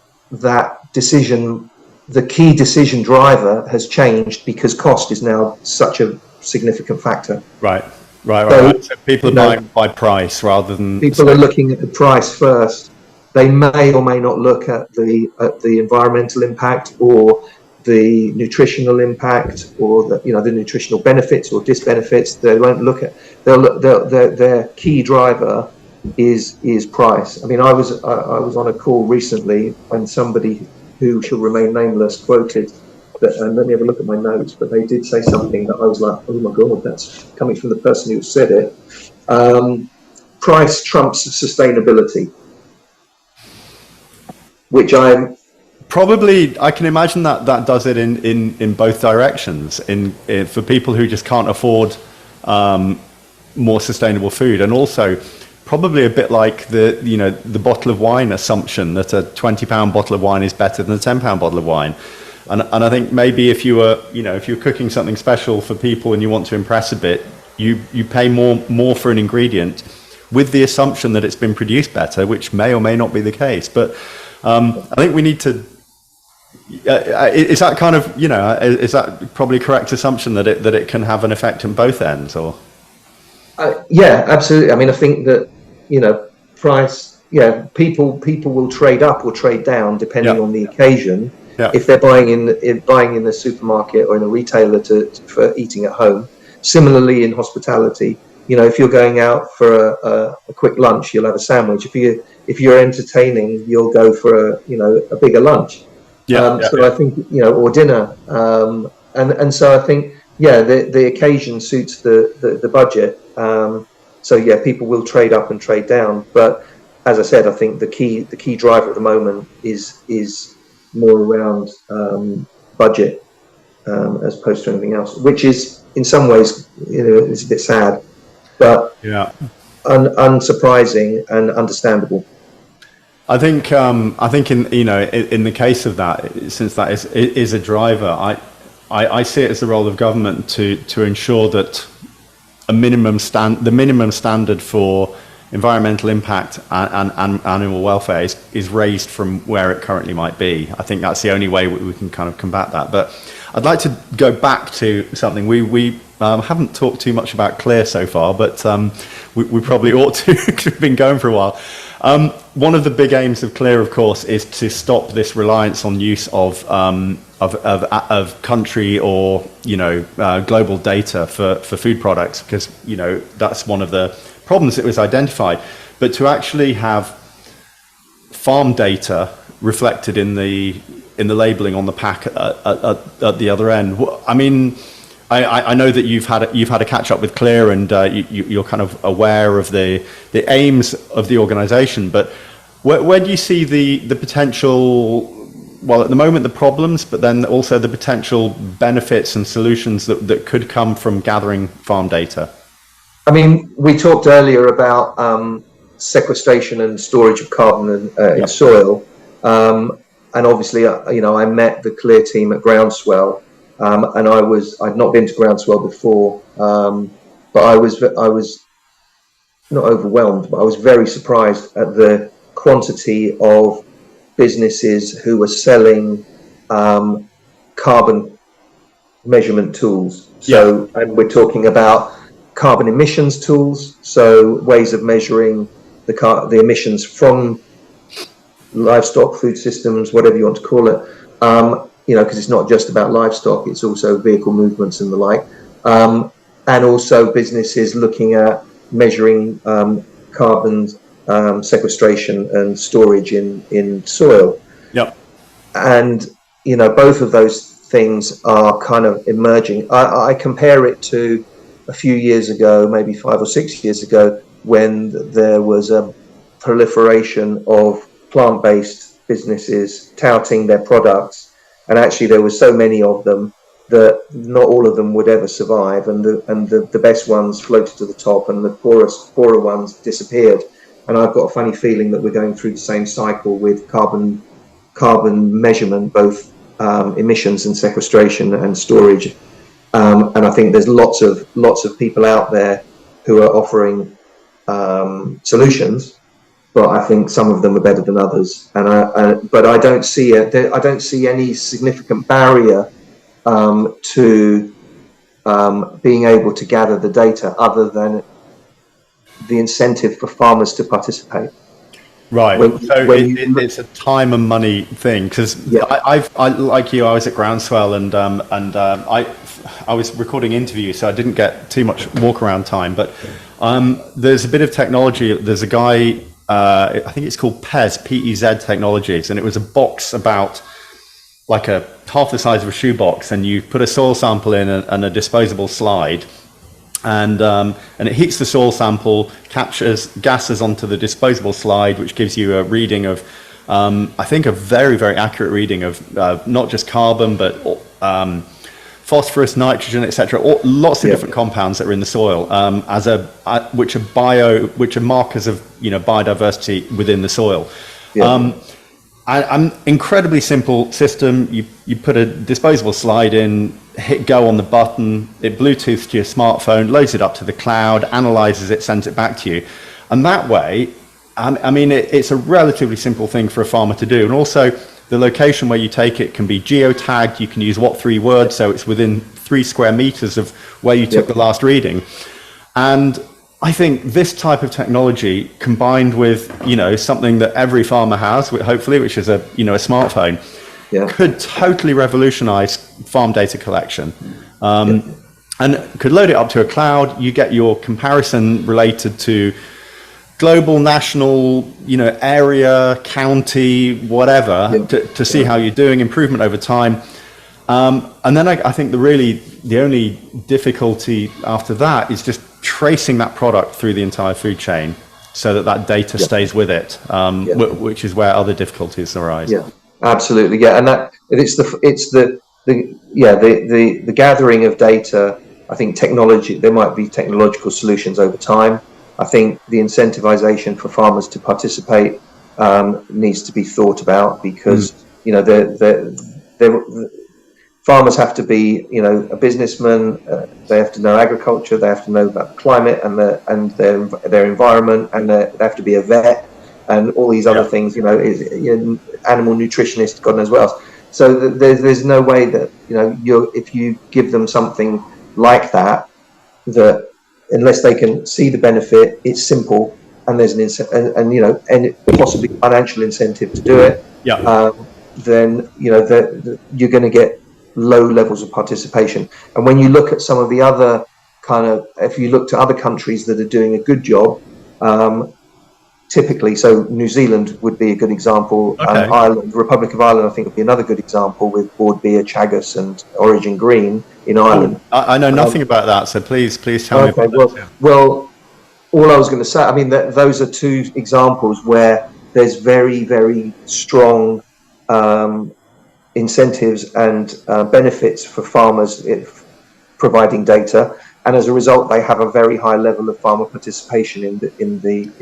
decision, the key decision driver has changed because cost is now such a significant factor. Right. So, So people are buying by price rather than people are looking at the price first. They may or may not look at the environmental impact or the nutritional impact or the nutritional benefits or disbenefits. They won't look at. Their key driver is price. I mean, I was on a call recently when somebody who shall remain nameless quoted that, and let me have a look at my notes, but they did say something that I was like, oh my god, that's coming from the person who said it. Price trumps sustainability, which I'm probably, I can imagine that does it in both directions. In for people who just can't afford more sustainable food, and also probably a bit like the bottle of wine assumption that a £20 bottle of wine is better than a £10 bottle of wine. And I think maybe if you're cooking something special for people and you want to impress a bit, you pay more for an ingredient with the assumption that it's been produced better, which may or may not be the case. But I think we need to. Is that kind of is that probably a correct assumption that it can have an effect on both ends, or? Yeah, absolutely. I mean, I think that price. Yeah, people will trade up or trade down depending on the occasion. Yeah. If they're buying in the supermarket or in a retailer for eating at home. Similarly, in hospitality, if you're going out for a quick lunch, you'll have a sandwich. If you're entertaining, you'll go for a bigger lunch. So I think or dinner, and so I think the occasion suits the budget. So yeah, people will trade up and trade down, but as I said, I think the key driver at the moment is more around budget as opposed to anything else, which is in some ways it's a bit sad, but unsurprising and understandable. I think in the case of that, since that is a driver, I see it as the role of government to ensure that the minimum standard for environmental impact and animal welfare is raised from where it currently might be. I think that's the only way we can kind of combat that. But I'd like to go back to something. We haven't talked too much about C.L.E.A.R so far, but we probably ought to. We've been going for a while. One of the big aims of C.L.E.A.R, of course, is to stop this reliance on use of country or global data for food products, because that's one of the problems that was identified. But to actually have farm data reflected in the labelling on the pack at the other end. I mean, I know that you've had a catch up with C.L.E.A.R and you're kind of aware of the aims of the organisation, but where do you see the potential? Well, at the moment, the problems, but then also the potential benefits and solutions that could come from gathering farm data. I mean, we talked earlier about sequestration and storage of carbon in soil, and obviously, I met the C.L.E.A.R team at Groundswell, and I'd not been to Groundswell before, but I was not overwhelmed, but I was very surprised at the quantity of businesses who were selling carbon measurement tools. So, and we're talking about carbon emissions tools, so ways of measuring the emissions from livestock, food systems, whatever you want to call it. Because it's not just about livestock; it's also vehicle movements and the like. And also businesses looking at measuring carbon sequestration and storage in soil. Yep. And both of those things are kind of emerging. I compare it to a few years ago, maybe 5 or 6 years ago, when there was a proliferation of plant-based businesses touting their products, and actually there were so many of them that not all of them would ever survive, and the best ones floated to the top, and the poorer ones disappeared. And I've got a funny feeling that we're going through the same cycle with carbon measurement, both emissions and sequestration and storage. And I think there's lots of people out there who are offering solutions, but I think some of them are better than others. But I don't see I don't see any significant barrier to being able to gather the data, other than the incentive for farmers to participate. Right. It's a time and money thing, because I like you, I was at Groundswell, and I was recording interviews, so I didn't get too much walk around time. But there's a bit of technology. There's a guy, I think it's called PEZ, P-E-Z Technologies, and it was a box about like half the size of a shoebox, and you put a soil sample in and a disposable slide. And it heats the soil sample, captures gases onto the disposable slide, which gives you a reading of, I think, a very, very accurate reading of not just carbon, but phosphorus, nitrogen, etc. Lots of different compounds that are in the soil, which are markers of biodiversity within the soil. An incredibly simple system. You put a disposable slide in, hit go on the button, it Bluetooths to your smartphone, loads it up to the cloud, analyzes it, sends it back to you. And that way, it's a relatively simple thing for a farmer to do. And also, the location where you take it can be geotagged. You can use what3 words, so it's within 3 square meters of where you took the last reading. And I think this type of technology, combined with something that every farmer has, hopefully, which is a smartphone, could totally revolutionize farm data collection, and could load it up to a cloud. You get your comparison related to global, national, area, county, whatever, to see how you're doing, improvement over time. And then I think the only difficulty after that is just tracing that product through the entire food chain, so that data stays with it, which is where other difficulties arise. Yeah, absolutely. Yeah, and it's the gathering of data. I think there might be technological solutions over time. I think the incentivization for farmers to participate needs to be thought about, because farmers have to be, a businessman. They have to know agriculture. They have to know about the climate and their environment, and they have to be a vet and all these other things. Animal nutritionist, God knows what else. So there's no way that if you give them something like that unless they can see the benefit, it's simple, and there's an incentive, and possibly financial incentive to do it. Then you're going to get low levels of participation. And when you look at some of the other if you look to other countries that are doing a good job, typically, so New Zealand would be a good example. Ireland, Republic of Ireland, I think would be another good example, with Board Beer, Chagas and Origin Green in Ireland. I know nothing about that, so please tell me about that. Well, all I was going to say, those are two examples where there's very, very strong incentives and benefits for farmers providing data, and as a result, they have a very high level of farmer participation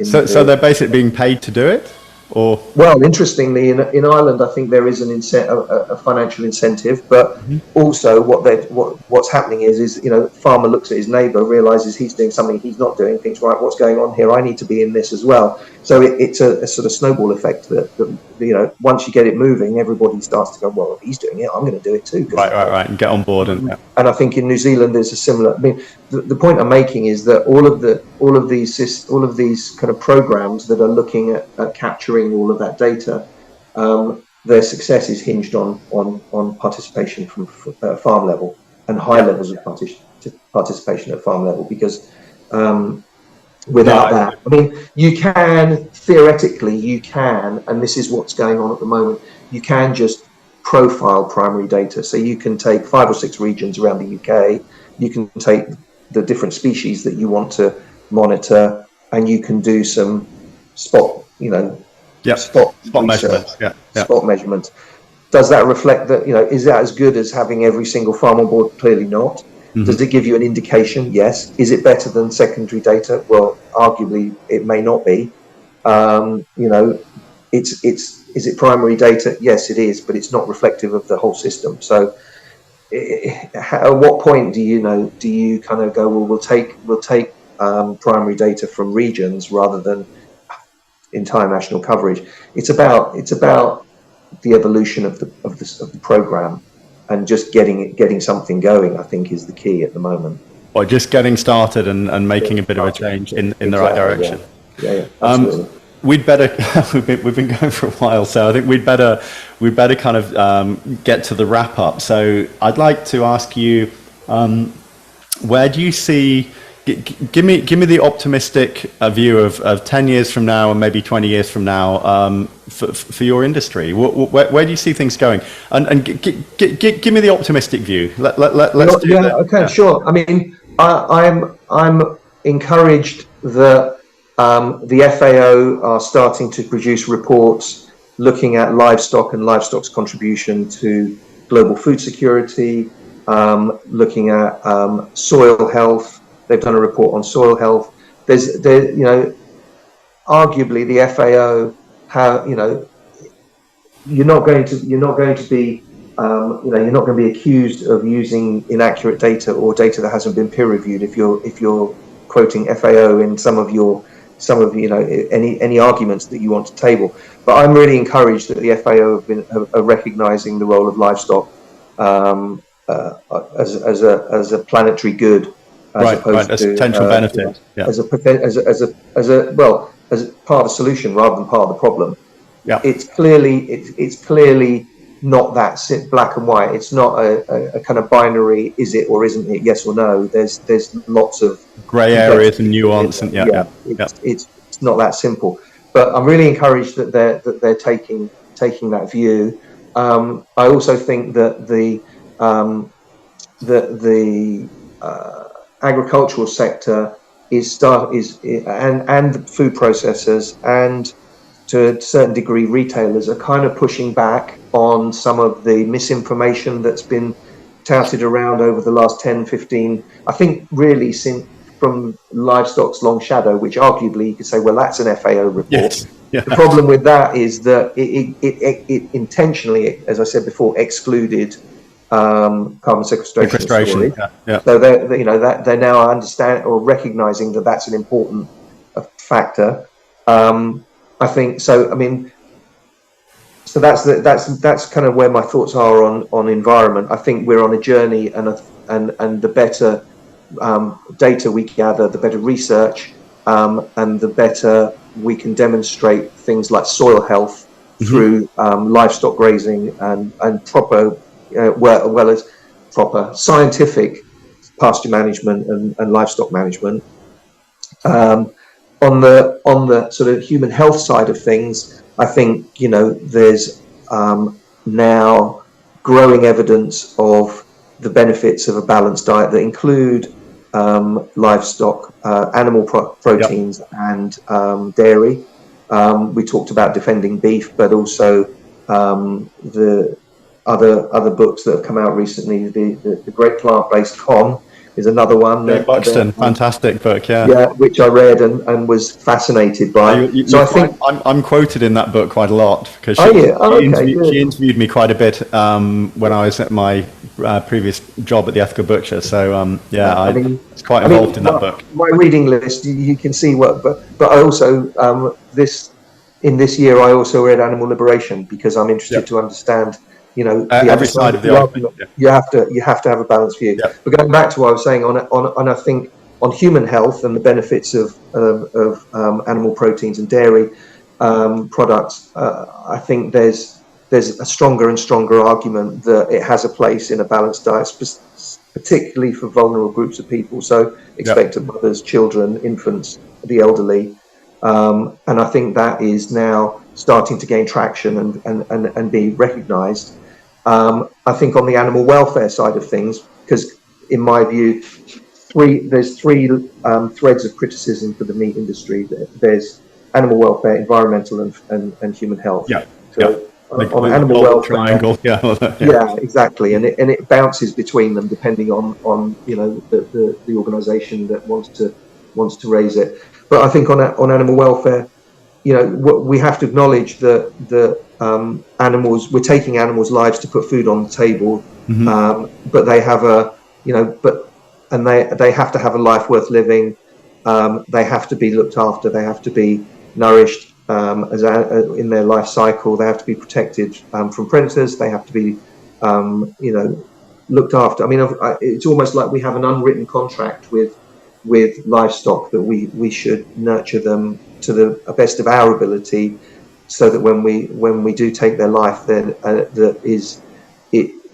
So they're basically being paid to do it, or? Well, interestingly, in Ireland, I think there is a financial incentive, but also what's happening is farmer looks at his neighbour, realises he's doing something he's not doing, thinks, right, what's going on here? I need to be in this as well. So it's a sort of snowball effect that once you get it moving, everybody starts to go, well, if he's doing it, I'm going to do it too. Right, and get on board. And I think in New Zealand there's a similar. The point I'm making is that all of these kind of programs that are looking at capturing all of that data their success is hinged on participation from farm level and high Yeah. levels of participation at farm level, because No, without that, I mean, you can theoretically, and this is what's going on at the moment, you can just profile primary data. So you can take 5 or 6 regions around the UK, you can take the different species that you want to monitor, and you can do some spot, spot research, measurements. Yeah. spot measurements. Does that reflect that, is that as good as having every single farm on board? Clearly not. Does it give you an indication? Yes. Is it better than secondary data? Well, arguably it may not be. Is it primary data? Yes, it is, but it's not reflective of the whole system. So at what point do you kind of go, well, we'll take primary data from regions rather than entire national coverage? It's about the evolution of the program, and just getting something going, I think, is the key at the moment. Or just getting started and making a bit of a change in the right direction. Yeah, absolutely. We'd better we've been going for a while, so I think we'd better kind of get to the wrap up. So I'd like to ask you, where do you see? Give me the optimistic view of 10 years from now and maybe 20 years from now for your industry. Where do you see things going? And give me the optimistic view. Let's do that. Okay, sure. I mean, I'm encouraged that the FAO are starting to produce reports looking at livestock and livestock's contribution to global food security, looking at soil health. They've done a report on soil health. Arguably the FAO have, you're not going to be accused of using inaccurate data or data that hasn't been peer reviewed if you're quoting FAO in some of any arguments that you want to table. But I'm really encouraged that the FAO are recognizing the role of livestock as a planetary good, as potential benefit, as part of the solution rather than part of the problem. Yeah, it's clearly not that black and white. It's not a kind of binary, is it or isn't it, yes or no. There's lots of grey areas and nuance, and it's not that simple. But I'm really encouraged that they're taking that view. I also think that the agricultural sector and the food processors, and to a certain degree retailers, are kind of pushing back on some of the misinformation that's been touted around over the last 10, 15, I think really since from livestock's long shadow, which arguably you could say, well, that's an FAO report. Yes. Yeah. The problem with that is that it intentionally, as I said before, excluded carbon sequestration. So they're now understand or recognizing that that's an important factor. I think so. I mean, so that's kind of where my thoughts are on environment. I think we're on a journey, and the better data we gather, the better research, and the better we can demonstrate things like soil health through livestock grazing and proper, well as proper scientific pasture management and livestock management. On the sort of human health side of things, I think there's now growing evidence of the benefits of a balanced diet that include livestock, animal proteins, and dairy. We talked about defending beef, but also the other books that have come out recently. The Great Plant-Based Con is another one. Buxton, fantastic book, which I read and was fascinated by. So I think I'm quoted in that book quite a lot, because she interviewed me quite a bit when I was at my previous job at the Ethical Butcher. So I was quite involved in that book. My reading list, you can see what, but I also this year I also read Animal Liberation, because I'm interested to understand every side of the argument. You have to have a balanced view. But going back to what I was saying on I think on human health and the benefits of animal proteins and dairy, products, I think there's a stronger and stronger argument that it has a place in a balanced diet, particularly for vulnerable groups of people. So expectant mothers, children, infants, the elderly. And I think that is now starting to gain traction and be recognised. I think on the animal welfare side of things, because in my view, there's three threads of criticism for the meat industry. There's animal welfare, environmental, and human health. Yeah. So Like on the animal welfare, triangle. yeah, exactly, and it bounces between them depending on the organisation that wants to raise it. But I think on animal welfare, we have to acknowledge that animals, we're taking animals' lives to put food on the table, but they have they have to have a life worth living. They have to be looked after. They have to be nourished in their life cycle. They have to be protected from predators. They have to be, looked after. I mean, it's almost like we have an unwritten contract with livestock that we should nurture them to the best of our ability, so that when we do take their life, then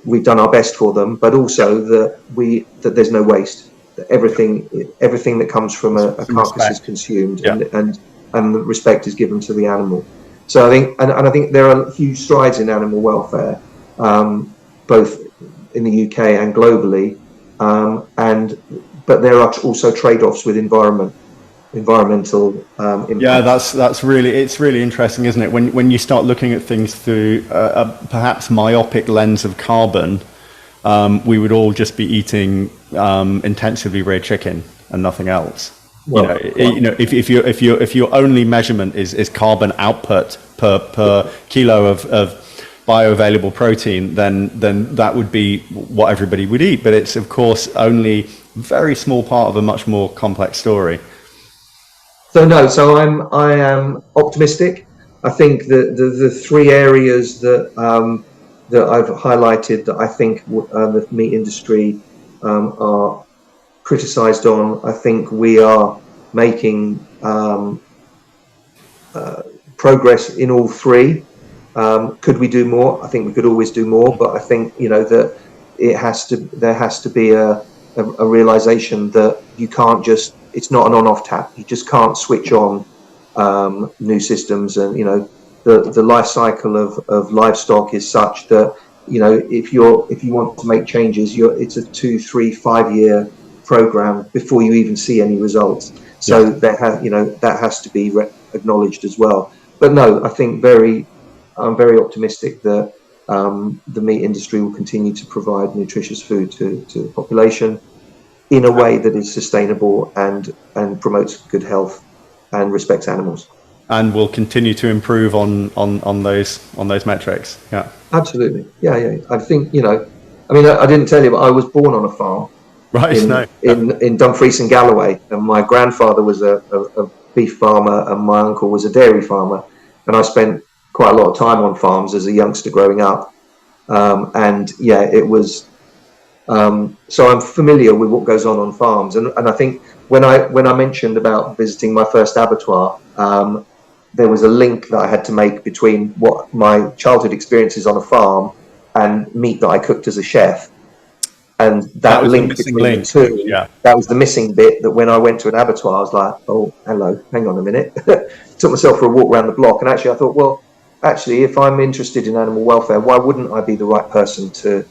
we've done our best for them, but also that there's no waste. That everything that comes from a carcass is consumed, and the respect is given to the animal. So I think there are huge strides in animal welfare, both in the UK and globally, but there are also trade-offs with environmental impact. Yeah, it's really interesting, isn't it? When you start looking at things through a perhaps myopic lens of carbon, we would all just be eating intensively reared chicken and nothing else. Well, if your only measurement is carbon output per kilo of bioavailable protein, then that would be what everybody would eat. But it's of course only a very small part of a much more complex story. So I am optimistic. I think that the three areas that I've highlighted that I think the meat industry are criticised on, I think we are making progress in all three. Could we do more? I think we could always do more, but I think that there has to be a realization that you can't just, it's not an on-off tap. You just can't switch on new systems, and the life cycle of livestock is such that if you want to make changes, it's a 2, 3, 5 year program before you even see any results. So that has to be acknowledged as well. But no, I think I'm very optimistic that the meat industry will continue to provide nutritious food to the population in a way that is sustainable and promotes good health and respects animals. And will continue to improve on those metrics. Yeah, absolutely. Yeah. I think I mean, I didn't tell you, but I was born on a farm. Right. In Dumfries and Galloway, and my grandfather was a beef farmer, and my uncle was a dairy farmer, and I spent quite a lot of time on farms as a youngster growing up. It was. So I'm familiar with what goes on farms, and I think when I mentioned about visiting my first abattoir, there was a link that I had to make between what my childhood experiences on a farm and meat that I cooked as a chef, and that link between the two. Yeah. That was the missing bit. That when I went to an abattoir, I was like, "Oh, hello, hang on a minute." Took myself for a walk around the block, and actually, I thought, well, if I'm interested in animal welfare, why wouldn't I be the right person to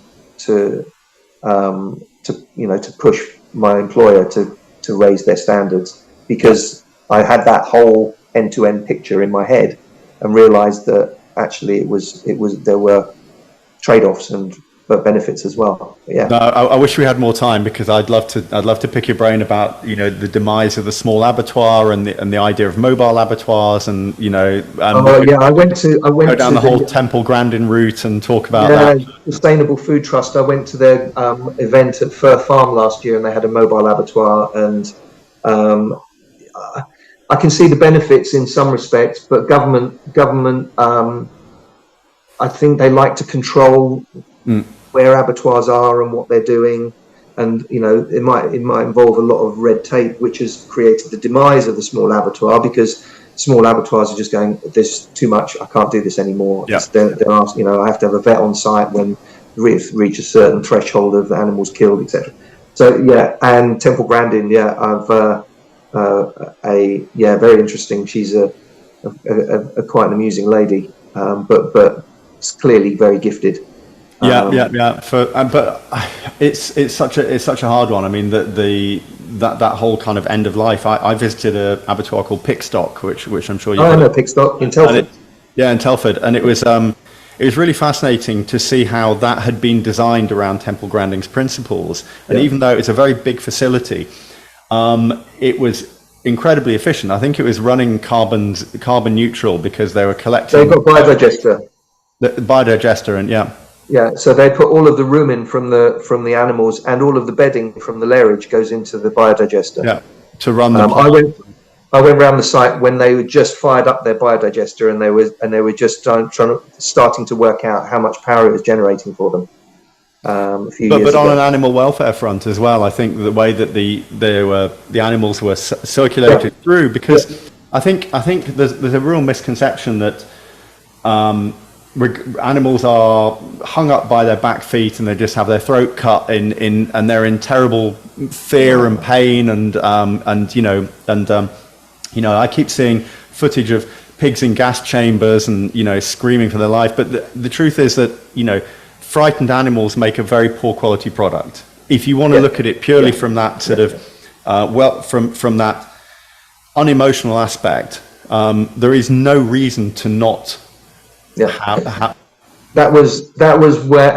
push my employer to raise their standards? Because I had that whole end-to-end picture in my head, and realized that actually there were trade-offs but benefits as well. But yeah. No, I wish we had more time, because I'd love to pick your brain about the demise of the small abattoir and the idea of mobile abattoirs, and I went go down the whole Temple Grandin route and talk about that. Sustainable Food Trust. I went to their event at Firth Farm last year, and they had a mobile abattoir, and I can see the benefits in some respects, but government I think they like to control where abattoirs are and what they're doing, and it might involve a lot of red tape, which has created the demise of the small abattoir, because small abattoirs are just going, "There's too much. I can't do this anymore." Yeah. They're asking, I have to have a vet on site when reach a certain threshold of animals killed, etc. So yeah, and Temple Grandin, I've very interesting. She's a quite an amusing lady, but clearly very gifted. Yeah. But it's such a hard one. I mean, that whole kind of end of life. I visited a abattoir called Pickstock, which I'm sure you. I know Pickstock in Telford. In Telford, and it was really fascinating to see how that had been designed around Temple Grandin's principles. And even though it's a very big facility, it was incredibly efficient. I think it was running carbon neutral because they were collecting. They've got biodigester. The biodigester, and yeah. So they put all of the rumen from the animals and all of the bedding from the lairage goes into the biodigester. Yeah. To run the. I went around the site when they had just fired up their biodigester and they were just starting to work out how much power it was generating for them. But on an animal welfare front as well, I think the way that the animals were circulated through, because I think there's a real misconception that animals are hung up by their back feet and they just have their throat cut and they're in terrible fear and pain and I keep seeing footage of pigs in gas chambers and screaming for their life, but the truth is that frightened animals make a very poor quality product. If you want to look at it purely from that sort of from that unemotional aspect, there is no reason to not. That was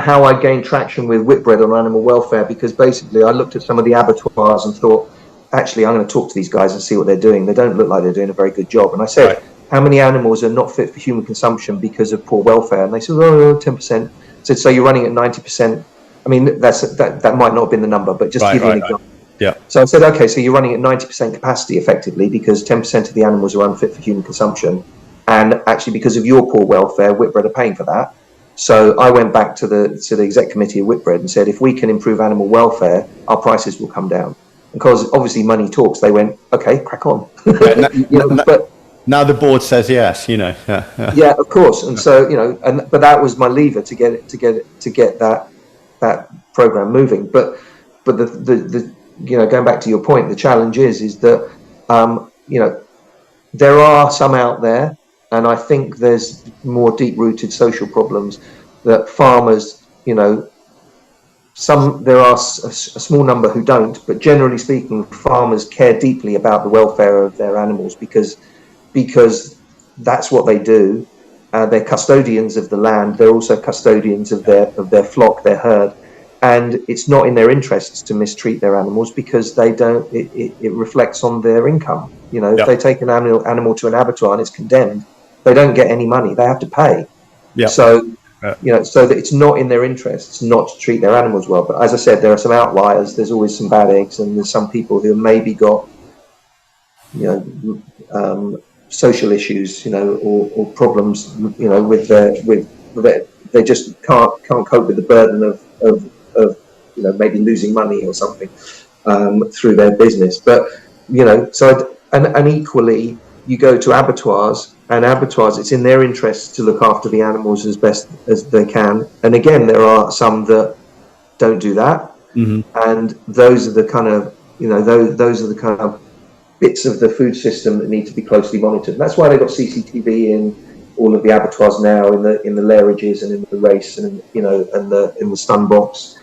how I gained traction with Whitbread on animal welfare, because basically I looked at some of the abattoirs and thought, actually, I'm going to talk to these guys and see what they're doing. They don't look like they're doing a very good job. And I said, how many animals are not fit for human consumption because of poor welfare? And they said, 10%. I said, so you're running at 90%. I mean, that might not have been the number, but just to give you an example. Yeah. So I said, okay, so you're running at 90% capacity effectively because 10% of the animals are unfit for human consumption. And actually, because of your poor welfare, Whitbread are paying for that. So I went back to the exec committee of Whitbread and said, if we can improve animal welfare, our prices will come down. Because obviously money talks, they went, okay, crack on. But now the board says yes, Yeah, of course. And so, but that was my lever to get that program moving. But the going back to your point, the challenge is that there are some out there, and I think there's more deep-rooted social problems that farmers, there are a small number who don't, but generally speaking, farmers care deeply about the welfare of their animals because that's what they do. They're custodians of the land. They're also custodians of their flock, their herd, and it's not in their interests to mistreat their animals because they don't. It reflects on their income. If they take an animal to an abattoir and it's condemned, they don't get any money. They have to pay. Yeah. So that it's not in their interests not to treat their animals well. But as I said, there are some outliers. There's always some bad eggs, and there's some people who maybe got social issues, or problems, with they just can't cope with the burden of maybe losing money or something through their business. But and equally, you go to abattoirs, and it's in their interests to look after the animals as best as they can. And again, there are some that don't do that, and those are the kind of those are the kind of bits of the food system that need to be closely monitored. And that's why they've got CCTV in all of the abattoirs now, in the lairages and in the race and in the stun box,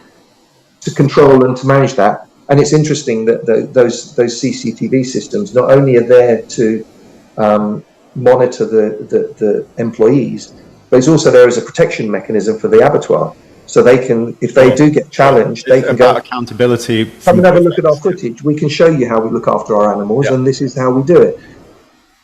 to control and to manage that. And it's interesting that those CCTV systems not only are there to monitor the employees, but it's also there as a protection mechanism for the abattoir. So they can, if they do get challenged, they can go accountability. Come and have a look at our footage. We can show you how we look after our animals, and this is how we do it.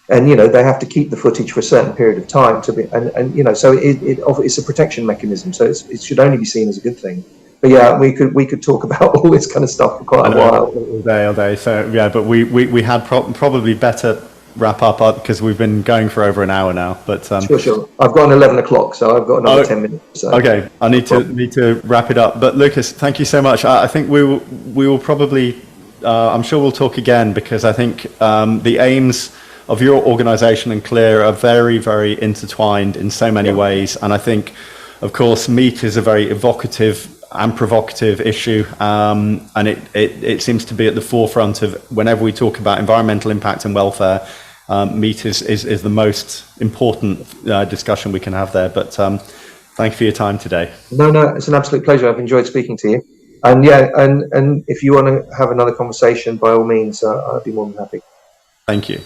And they have to keep the footage for a certain period of time to be, and so it's a protection mechanism. So it should only be seen as a good thing. But yeah, we could talk about all this kind of stuff for quite a while. All day. So yeah, but we had probably better wrap up because we've been going for over an hour now. But sure. I've got an 11 o'clock, so I've got another 10 minutes. So. Okay, I need to wrap it up. But Lucas, thank you so much. I think we will probably. I'm sure we'll talk again because I think the aims of your organisation and C.L.E.A.R are very, very intertwined in so many ways. And I think, of course, meat is a very evocative and provocative issue, and it seems to be at the forefront of whenever we talk about environmental impact and welfare. Meat is the most important discussion we can have there. But thank you for your time today. No, it's an absolute pleasure. I've enjoyed speaking to you. And yeah, and if you want to have another conversation, by all means, I'd be more than happy. Thank you.